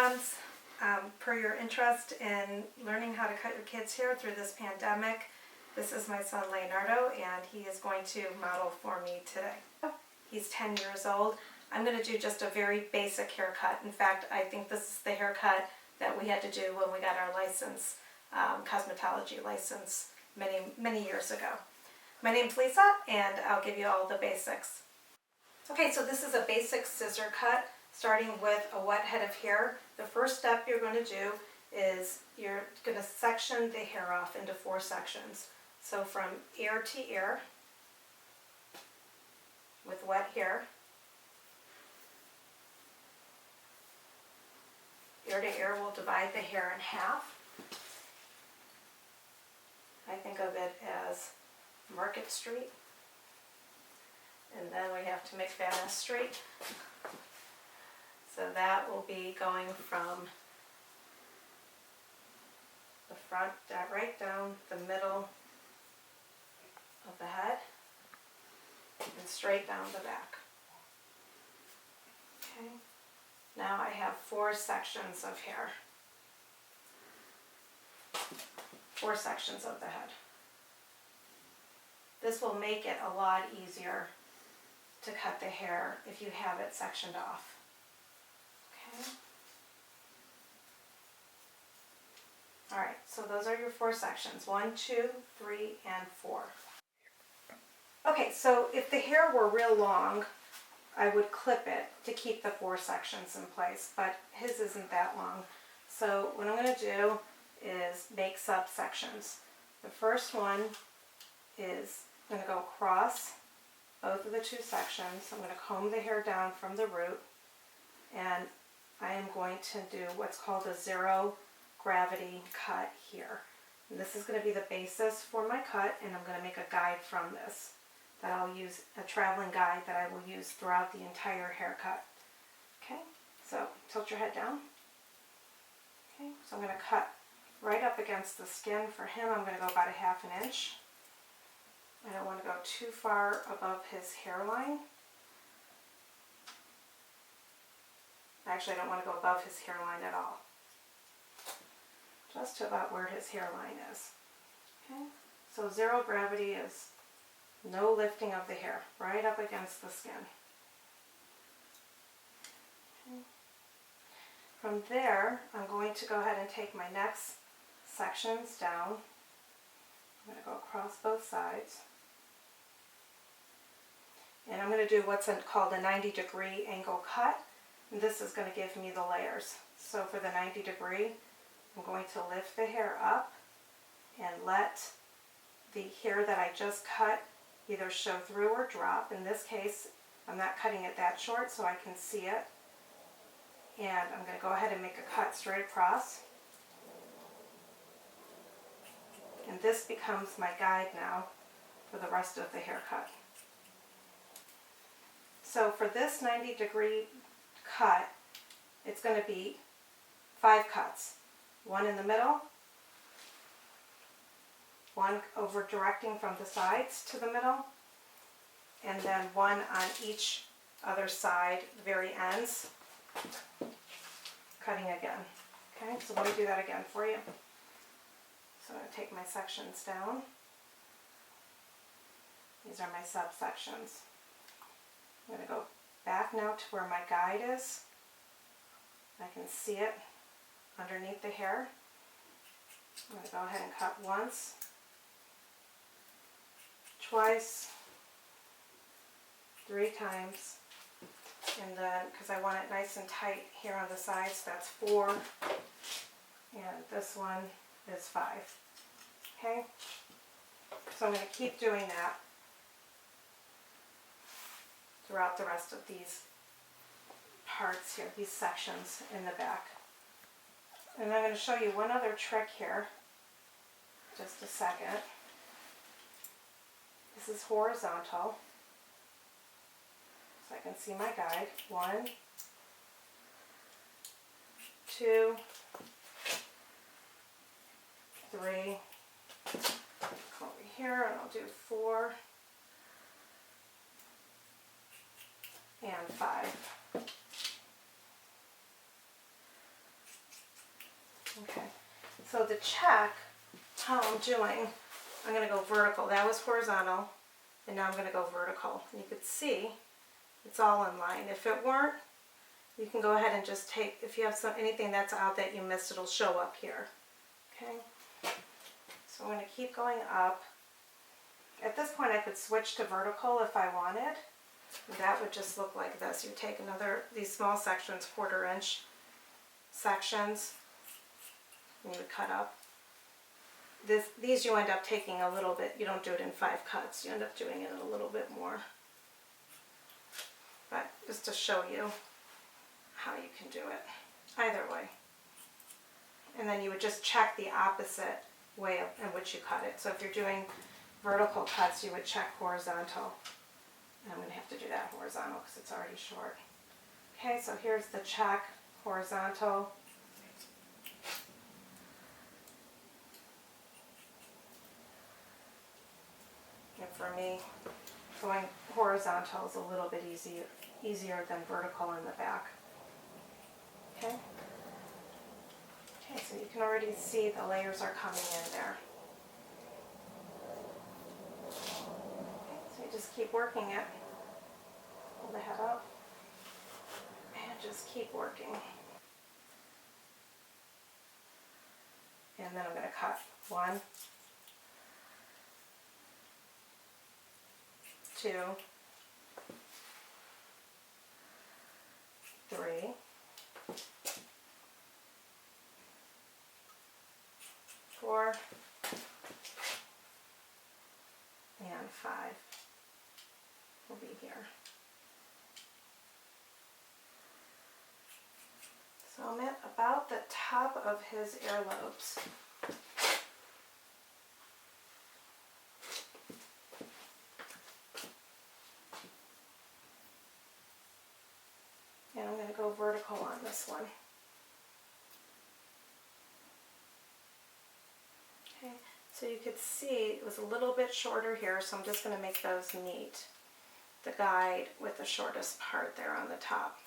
moms, per your interest in learning how to cut your kids' hair through this pandemic, this is my son Leonardo, and he is going to model for me today. He's 10 years old. I'm going to do just a very basic haircut. In fact, I think this is the haircut that we had to do when we got our license, cosmetology license, many years ago. My name's Lisa, and I'll give you all the basics. Okay, so this is a basic scissor cut, starting with a wet head of hair. The first step you're going to do is you're going to section the hair off into 4 sections. So from ear to ear, with wet hair, ear to ear, we'll divide the hair in half. I think of it as Market Street, and then we have to make Venice Street. So that will be going from the front right down the middle of the head and straight down the back. Okay. Now I have 4 sections of hair. 4 sections of the head. This will make it a lot easier to cut the hair if you have it sectioned off. Okay. Alright, so those are your 4 sections. 1, 2, 3, and 4. Okay, so if the hair were real long, I would clip it to keep the 4 sections in place, but his isn't that long. So what I'm going to do is make subsections. The first one is I'm going to go across both of the 2 sections. I'm going to comb the hair down from the root, and I am going to do what's called a 0 gravity cut here. And this is going to be the basis for my cut, and I'm going to make a guide from this that I'll use, a traveling guide that I will use throughout the entire haircut. Okay, so tilt your head down. Okay, so I'm going to cut right up against the skin. For him, I'm going to go about a ½ an inch. I don't want to go too far above his hairline. Actually, I don't want to go above his hairline at all. Just to about where his hairline is. Okay, so 0 gravity is no lifting of the hair, right up against the skin. Okay. From there, I'm going to go ahead and take my next sections down. I'm going to go across both sides. And I'm going to do what's called a 90-degree angle cut. And this is going to give me the layers. So for the 90 degree, I'm going to lift the hair up and let the hair that I just cut either show through or drop. In this case, I'm not cutting it that short so I can see it. And I'm going to go ahead and make a cut straight across. And this becomes my guide now for the rest of the haircut. So for this 90-degree cut, it's going to be 5 cuts. 1 in the middle, 1 over directing from the sides to the middle, and then 1 on each other side, the very ends, cutting again. Okay, so let me do that again for you. So I'm going to take my sections down. These are my subsections. I'm going to go back now to where my guide is. I can see it underneath the hair. I'm going to go ahead and cut once, twice, 3 times, and then, because I want it nice and tight here on the sides, that's 4, and this one is 5. Okay? So I'm going to keep doing that throughout the rest of these parts here, these sections in the back. And I'm going to show you one other trick here. Just a second. This is horizontal. So I can see my guide. 1, 2, 3. Come over here and I'll do 4 and 5. Okay, so to check how I'm doing, I'm going to go vertical. That was horizontal, and now I'm going to go vertical. And you can see it's all in line. If it weren't, you can go ahead and just take, if you have anything that's out that you missed, it'll show up here. Okay, so I'm going to keep going up. At this point I could switch to vertical if I wanted. That would just look like this. You take these small sections, 1/4 inch sections, and you would cut up. These you end up taking a little bit, you don't do it in 5 cuts, you end up doing it a little bit more. But just to show you how you can do it, either way. And then you would just check the opposite way in which you cut it. So if you're doing vertical cuts, you would check horizontal. And I'm going to have to do that horizontal because it's already short. Okay, so here's the check, horizontal. And for me, going horizontal is a little bit easier than vertical in the back. Okay? Okay, so you can already see the layers are coming in there. So you just keep working it. Pull the head up and just keep working. And then I'm going to cut 1, 2, 3, 4, and 5 will be here. So I'm at about the top of his earlobes. And I'm going to go vertical on this one. Okay, so you could see it was a little bit shorter here, so I'm just going to make those neat. The guide with the shortest part there on the top.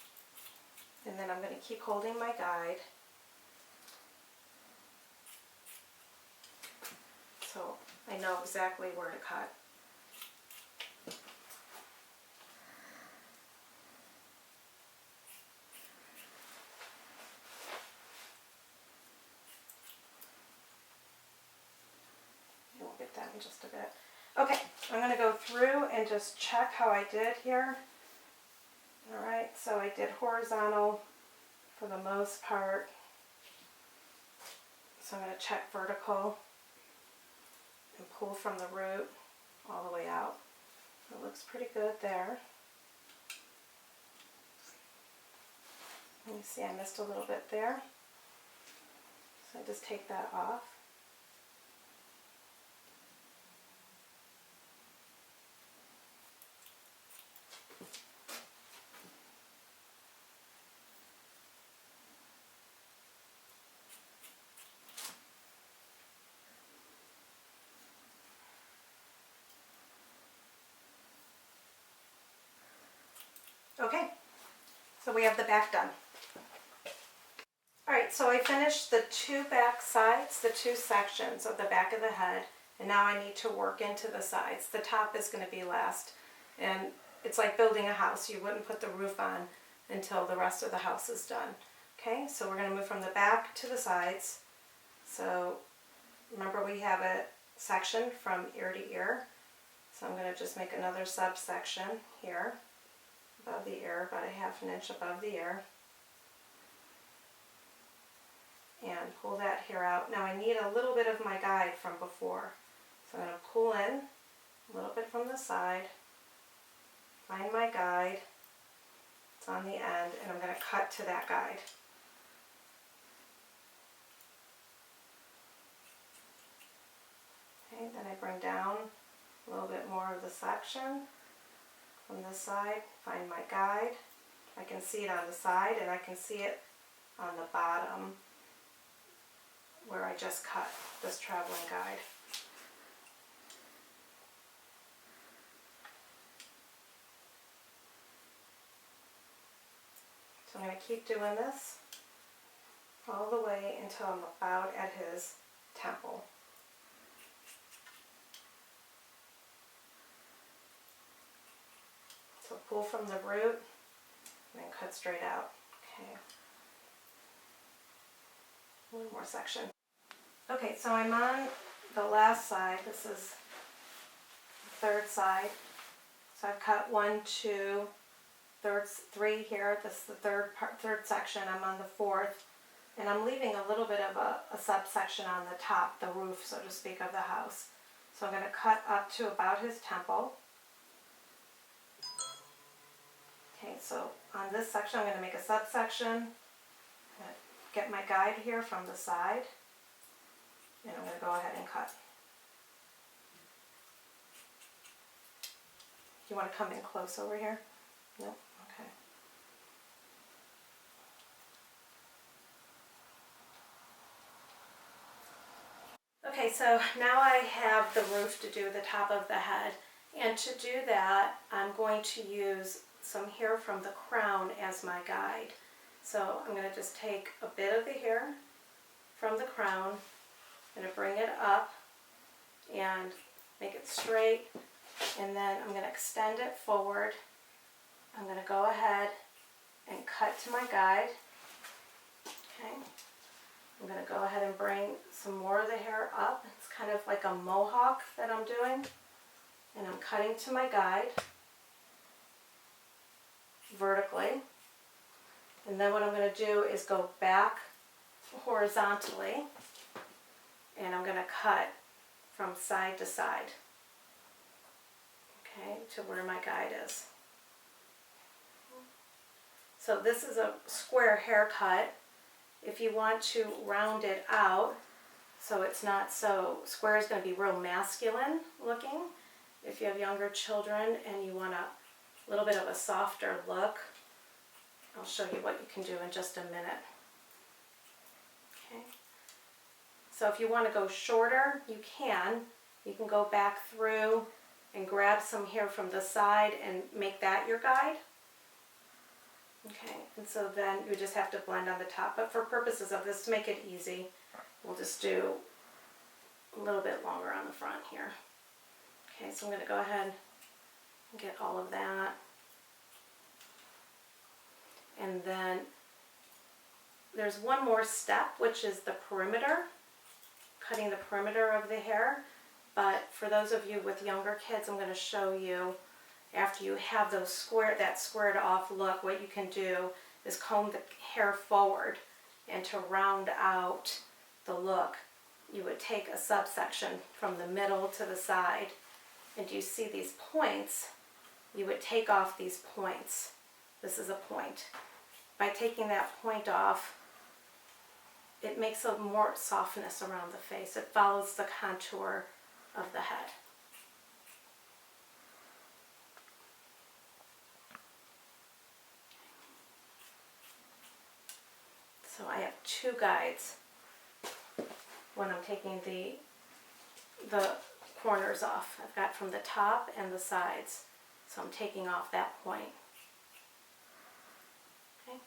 And then I'm going to keep holding my guide. So I know exactly where to cut. We'll get that in just a bit. Okay, I'm going to go through and just check how I did here. Alright, so I did horizontal for the most part. So I'm going to check vertical and pull from the root all the way out. It looks pretty good there. You see I missed a little bit there. So I just take that off. Okay, so we have the back done. Alright, so I finished the 2 back sides, the 2 sections of the back of the head, and now I need to work into the sides. The top is going to be last, and it's like building a house. You wouldn't put the roof on until the rest of the house is done. Okay, so we're going to move from the back to the sides. So remember we have a section from ear to ear, so I'm going to just make another subsection here. Above the ear, about a 1/2 inch above the ear, and pull that hair out. Now I need a little bit of my guide from before, so I'm going to pull in a little bit from the side, find my guide, it's on the end, and I'm going to cut to that guide. Okay, then I bring down a little bit more of the section. From this side, find my guide. I can see it on the side and I can see it on the bottom where I just cut this traveling guide. So I'm going to keep doing this all the way until I'm about at his temple. So pull from the root and then cut straight out. Okay. One more section. Okay, so I'm on the last side. This is the third side. So I've cut 1, 2, three here. This is the third section. I'm on the fourth. And I'm leaving a little bit of a subsection on the top, the roof, so to speak, of the house. So I'm going to cut up to about his temple. Okay, so on this section I'm going to make a subsection. I'm going to get my guide here from the side. And I'm going to go ahead and cut. Do you want to come in close over here? No? Okay. Okay, so now I have the roof to do the top of the head, and to do that I'm going to use some hair from the crown as my guide. So I'm going to just take a bit of the hair from the crown, I'm going to bring it up and make it straight, and then I'm going to extend it forward. I'm going to go ahead and cut to my guide. Okay. I'm going to go ahead and bring some more of the hair up. It's kind of like a mohawk that I'm doing. And I'm cutting to my guide vertically. And then what I'm going to do is go back horizontally. And I'm going to cut from side to side. Okay, to where my guide is. So this is a square haircut. If you want to round it out so it's not so square, is going to be real masculine looking. If you have younger children and you want a little bit of a softer look, I'll show you what you can do in just a minute. Okay. So if you want to go shorter, you can. You can go back through and grab some hair from the side and make that your guide. Okay, and so then you just have to blend on the top. But for purposes of this, to make it easy, we'll just do a little bit longer on the front here. Okay, so I'm going to go ahead and get all of that. And then there's one more step, which is the perimeter, cutting the perimeter of the hair. But for those of you with younger kids, I'm going to show you, after you have those that squared off look, what you can do is comb the hair forward, and to round out the look, you would take a subsection from the middle to the side, and you see these points, you would take off these points. This is a point. By taking that point off, it makes a more softness around the face. It follows the contour of the head. So I have two guides when I'm taking the corners off. I've got from the top and the sides. So I'm taking off that point. Okay.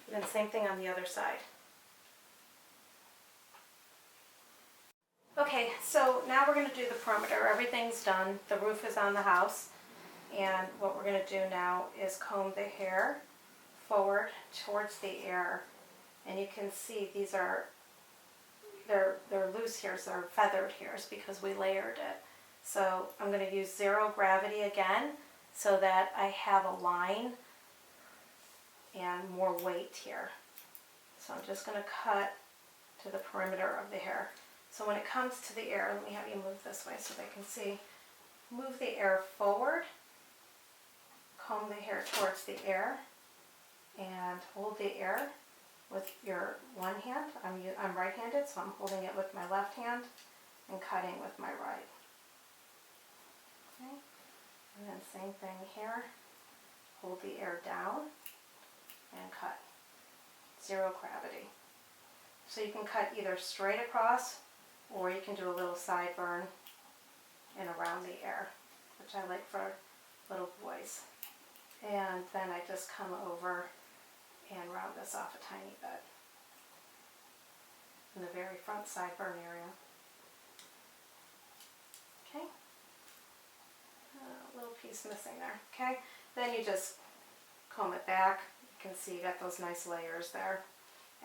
And then same thing on the other side. Okay, so now we're going to do the perimeter. Everything's done. The roof is on the house. And what we're going to do now is comb the hair forward towards the air. And you can see these are, they're loose hairs, they're feathered hairs because we layered it. So I'm going to use zero gravity again so that I have a line and more weight here. So I'm just going to cut to the perimeter of the hair. So when it comes to the air, let me have you move this way so they can see. Move the air forward, comb the hair towards the air, and hold the air with your one hand. I'm right-handed, so I'm holding it with my left hand and cutting with my right. Okay. And then same thing here. Hold the air down and cut. Zero gravity. So you can cut either straight across or you can do a little sideburn and around the air, which I like for little boys. And then I just come over and round this off a tiny bit. in the very front sideburn area. Okay, a little piece missing there. Okay, then you just comb it back. You can see you got those nice layers there.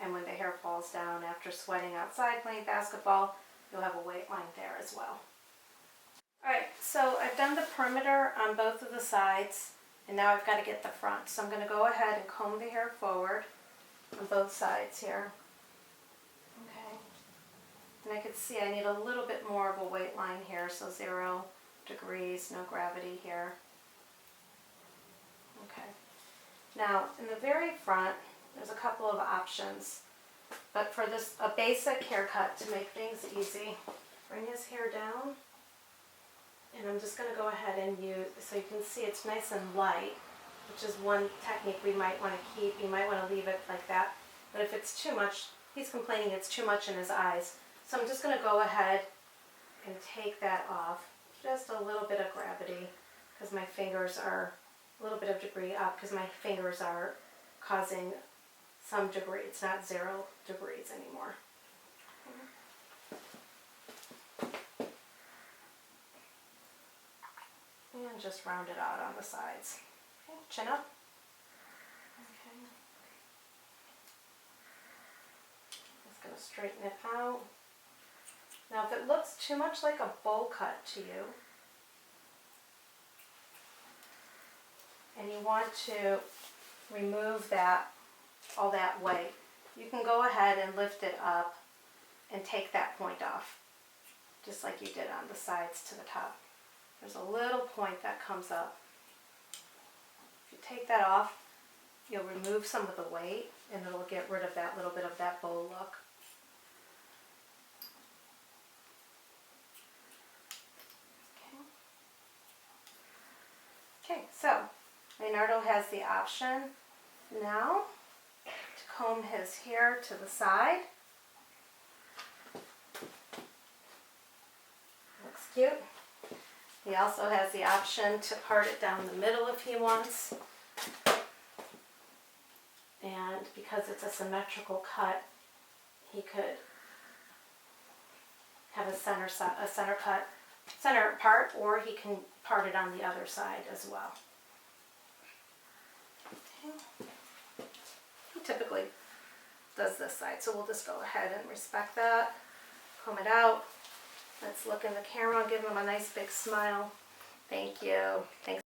And when the hair falls down after sweating outside playing basketball, you'll have a weight line there as well. Alright, so I've done the perimeter on both of the sides, and now I've got to get the front. So I'm going to go ahead and comb the hair forward on both sides here. Okay. And I can see I need a little bit more of a weight line here, so 0 degrees, no gravity here. Okay. Now, in the very front, there's a couple of options. But for this, a basic haircut to make things easy, bring his hair down. And I'm just going to go ahead and use, so you can see it's nice and light, which is one technique we might want to keep. You might want to leave it like that. But if it's too much, he's complaining it's too much in his eyes. So I'm just going to go ahead and take that off. Just a little bit of gravity, because my fingers are, a little bit of degree up, because my fingers are causing some degree. It's not 0 degrees anymore. And just round it out on the sides. Okay, chin up. Okay. Just going to straighten it out. Now if it looks too much like a bowl cut to you, and you want to remove that, all that weight, you can go ahead and lift it up and take that point off, just like you did on the sides to the top. There's a little point that comes up. If you take that off, you'll remove some of the weight and it'll get rid of that little bit of that bow look. Okay, so Leonardo has the option now to comb his hair to the side. Looks cute. He also has the option to part it down the middle if he wants. And because it's a symmetrical cut, he could have a center part, or he can part it on the other side as well. Okay. He typically does this side, so we'll just go ahead and respect that. Comb it out. Let's look in the camera and give him a nice big smile. Thank you. Thanks.